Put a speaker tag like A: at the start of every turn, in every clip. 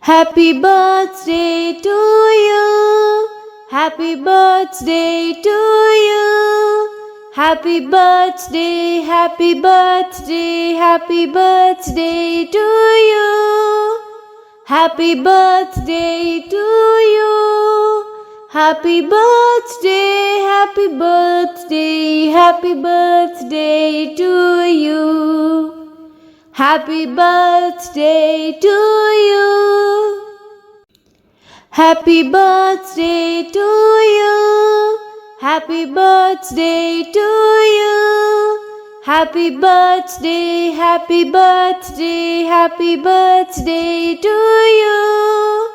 A: Happy birthday to you. Happy birthday to you. Happy birthday, happy birthday, happy birthday to you. Happy birthday to you. Happy birthday, happy birthday, happy birthday to you. Happy birthday to you. Happy birthday to you. Happy birthday to you. Happy birthday, happy birthday, happy birthday to you.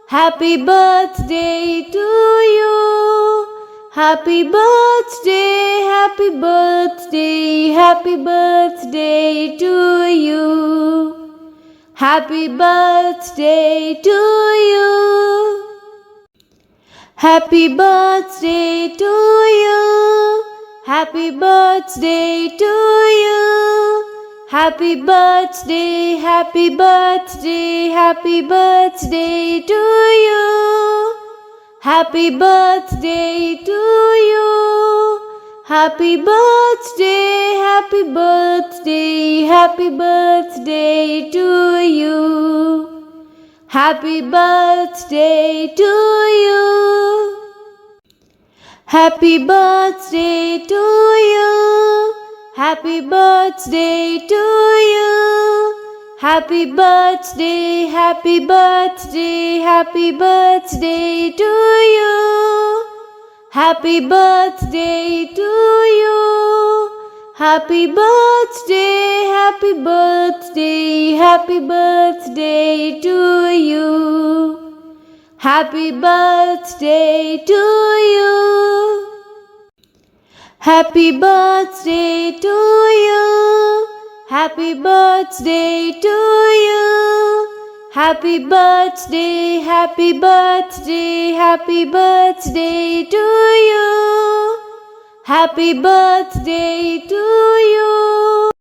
A: Happy birthday to you. Happy birthday, happy birthday, happy birthday to you. Happy birthday to you. Happy birthday to you. Happy birthday to you. Happy birthday, happy birthday, happy birthday to you. Happy birthday to you. Happy birthday, happy birthday, happy birthday to you. Happy birthday to you. Happy birthday to you. Happy birthday to you. Happy birthday, happy birthday, happy birthday to you. Happy birthday to you. Happy birthday, happy birthday, happy birthday to you. Happy birthday to you. Happy birthday to you. Happy birthday to you. Happy birthday, happy birthday, happy birthday to you. Happy birthday to you.